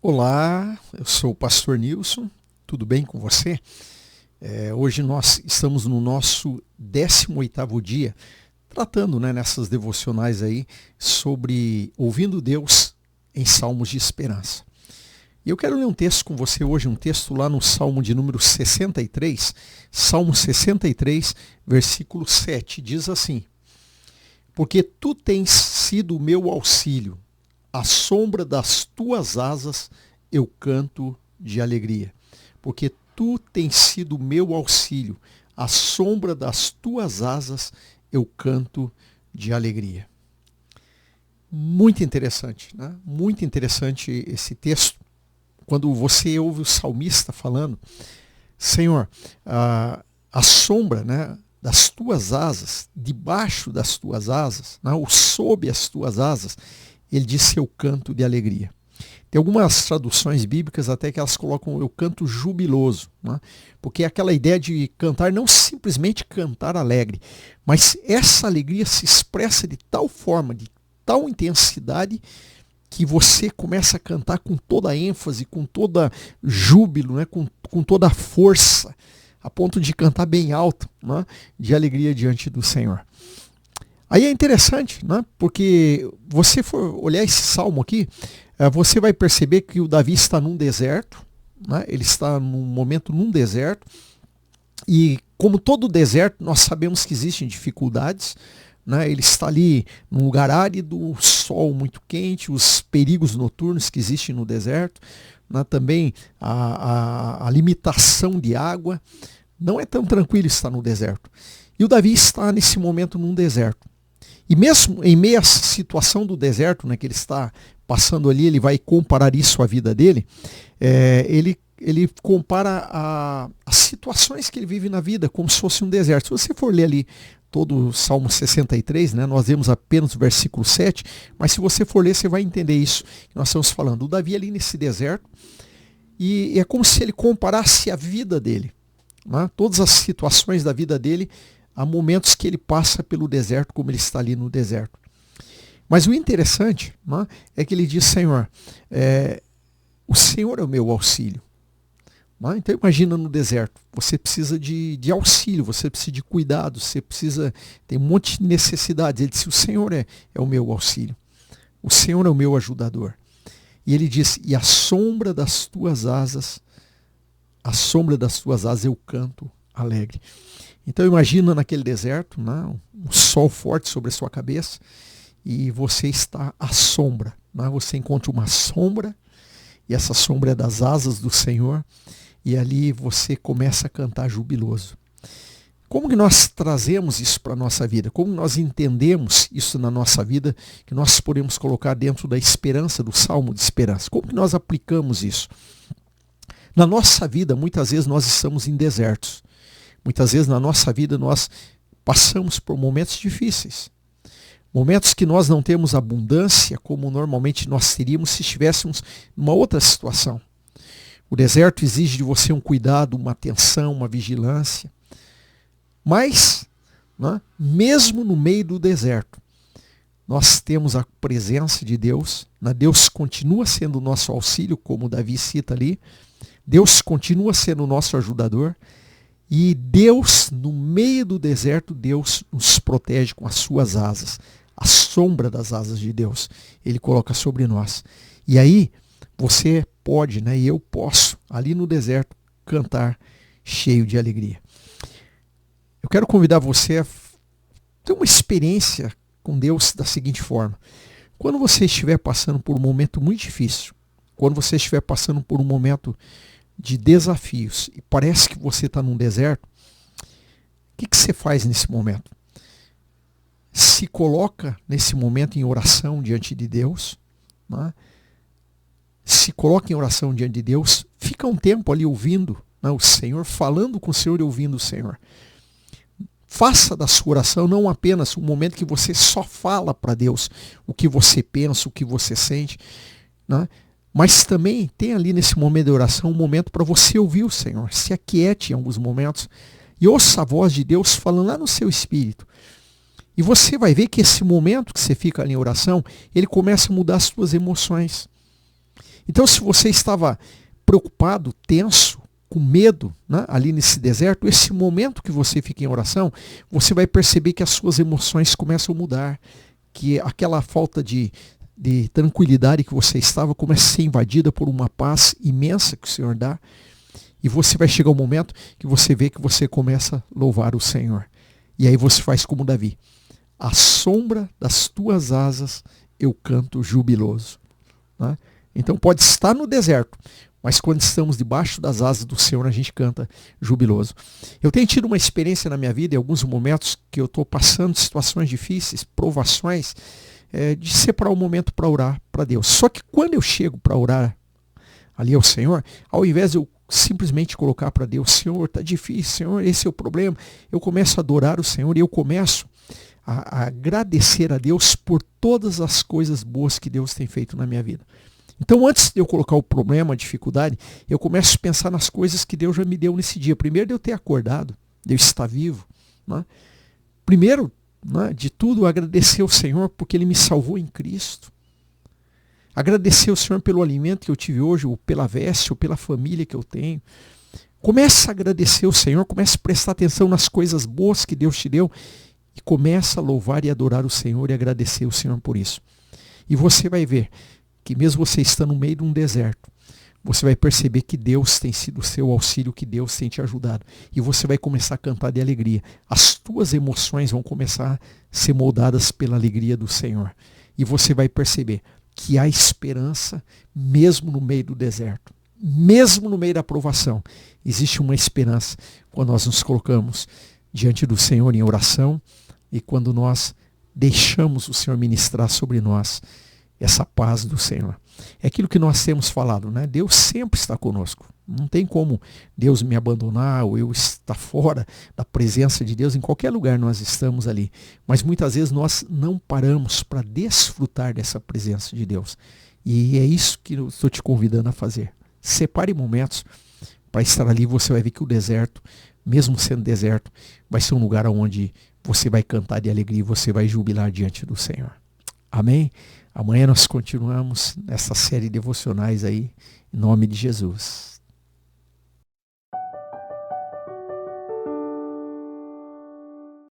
Olá, eu sou o pastor Nilson, tudo bem com você? Hoje nós estamos no nosso 18º dia, tratando nessas devocionais aí sobre ouvindo Deus em salmos de esperança. E eu quero ler um texto com você hoje, um texto lá no Salmo de número 63, Salmo 63, versículo 7, diz assim: Porque tu tens sido o meu auxílio, à sombra das tuas asas eu canto de alegria. Porque tu tens sido meu auxílio, à sombra das tuas asas eu canto de alegria. Muito interessante, né? Muito interessante esse texto. Quando você ouve o salmista falando, Senhor, a sombra, né, das tuas asas, debaixo das tuas asas, né, ou sob as tuas asas, ele diz seu canto de alegria. Tem algumas traduções bíblicas até que elas colocam eu canto jubiloso, né? Porque é aquela ideia de cantar, não simplesmente cantar alegre, mas essa alegria se expressa de tal forma, de tal intensidade, que você começa a cantar com toda a ênfase, com toda júbilo, né? com toda a força, a ponto de cantar bem alto, né? De alegria diante do Senhor. Aí é interessante, né? Porque você for olhar esse salmo aqui, você vai perceber que o Davi está num deserto, né? Ele está num momento num deserto, e como todo deserto, nós sabemos que existem dificuldades, né? Ele está ali num lugar árido, o sol muito quente, os perigos noturnos que existem no deserto, né? Também a limitação de água. Não é tão tranquilo estar no deserto. E o Davi está nesse momento num deserto. E mesmo em meio à situação do deserto, né, que ele está passando ali, ele vai comparar isso à vida dele, ele compara as situações que ele vive na vida como se fosse um deserto. Se você for ler ali todo o Salmo 63, né, nós vemos apenas o versículo 7, mas se você for ler, você vai entender isso que nós estamos falando. O Davi ali nesse deserto, e é como se ele comparasse a vida dele, né, todas as situações da vida dele, há momentos que ele passa pelo deserto, como ele está ali no deserto. Mas o interessante, né, é que ele diz, Senhor, o Senhor é o meu auxílio. Né? Então imagina no deserto, você precisa de auxílio, você precisa de cuidado, você precisa, tem um monte de necessidades. Ele disse, o Senhor é o meu auxílio, o Senhor é o meu ajudador. E ele diz, e à sombra das tuas asas eu canto alegre. Então imagina naquele deserto, né, um sol forte sobre a sua cabeça, e você está à sombra. Né, você encontra uma sombra, e essa sombra é das asas do Senhor, e ali você começa a cantar jubiloso. Como que nós trazemos isso para a nossa vida? Como nós entendemos isso na nossa vida, que nós podemos colocar dentro da esperança, do salmo de esperança? Como que nós aplicamos isso? Na nossa vida, muitas vezes nós estamos em desertos. Muitas vezes na nossa vida nós passamos por momentos difíceis. Momentos que nós não temos abundância como normalmente nós teríamos se estivéssemos numa outra situação. O deserto exige de você um cuidado, uma atenção, uma vigilância. Mas, né, mesmo no meio do deserto, nós temos a presença de Deus. Né? Deus continua sendo o nosso auxílio, como Davi cita ali. Deus continua sendo o nosso ajudador. E Deus, no meio do deserto, Deus nos protege com as suas asas. A sombra das asas de Deus, Ele coloca sobre nós. E aí, você pode, né, e eu posso, ali no deserto, cantar cheio de alegria. Eu quero convidar você a ter uma experiência com Deus da seguinte forma. Quando você estiver passando por um momento muito difícil, quando você estiver passando por um momento de desafios e parece que você está num deserto, o que você faz nesse momento? Se coloca nesse momento em oração diante de Deus, né? Se coloca em oração diante de Deus, fica um tempo ali ouvindo, né, o Senhor, falando com o Senhor e ouvindo o Senhor. Faça da sua oração não apenas um momento que você só fala para Deus o que você pensa, o que você sente, né? Mas também tem ali nesse momento de oração um momento para você ouvir o Senhor. Se aquiete em alguns momentos e ouça a voz de Deus falando lá no seu espírito. E você vai ver que esse momento que você fica ali em oração, ele começa a mudar as suas emoções. Então, se você estava preocupado, tenso, com medo, né, ali nesse deserto, esse momento que você fica em oração, você vai perceber que as suas emoções começam a mudar, que aquela falta de tranquilidade que você estava começa a ser invadida por uma paz imensa que o Senhor dá, e você vai chegar um momento que você vê que você começa a louvar o Senhor. E aí você faz como Davi: à sombra das tuas asas eu canto jubiloso. Né? Então pode estar no deserto, mas quando estamos debaixo das asas do Senhor, a gente canta jubiloso. Eu tenho tido uma experiência na minha vida, em alguns momentos que eu estou passando situações difíceis, provações, de separar um momento para orar para Deus. Só que quando eu chego para orar ali ao Senhor, ao invés de eu simplesmente colocar para Deus: Senhor, está difícil, Senhor, esse é o problema, eu começo a adorar o Senhor e eu começo a agradecer a Deus por todas as coisas boas que Deus tem feito na minha vida. Então, antes de eu colocar o problema, a dificuldade, eu começo a pensar nas coisas que Deus já me deu nesse dia. Primeiro, de eu ter acordado, de eu estar vivo. Né? Primeiro, né, de tudo, agradecer ao Senhor porque Ele me salvou em Cristo. Agradecer ao Senhor pelo alimento que eu tive hoje, ou pela veste, ou pela família que eu tenho. Começa a agradecer ao Senhor, começa a prestar atenção nas coisas boas que Deus te deu e começa a louvar e adorar o Senhor e agradecer ao Senhor por isso. E você vai ver que mesmo você estando no meio de um deserto, você vai perceber que Deus tem sido o seu auxílio, que Deus tem te ajudado. E você vai começar a cantar de alegria. As tuas emoções vão começar a ser moldadas pela alegria do Senhor. E você vai perceber que há esperança mesmo no meio do deserto. Mesmo no meio da provação, existe uma esperança quando nós nos colocamos diante do Senhor em oração e quando nós deixamos o Senhor ministrar sobre nós essa paz do Senhor. É aquilo que nós temos falado, né? Deus sempre está conosco. Não tem como Deus me abandonar ou eu estar fora da presença de Deus. Em qualquer lugar nós estamos ali. Mas muitas vezes nós não paramos para desfrutar dessa presença de Deus. E é isso que eu estou te convidando a fazer. Separe momentos para estar ali. Você vai ver que o deserto, mesmo sendo deserto, vai ser um lugar onde você vai cantar de alegria e você vai jubilar diante do Senhor. Amém? Amanhã nós continuamos nessa série de devocionais aí, em nome de Jesus.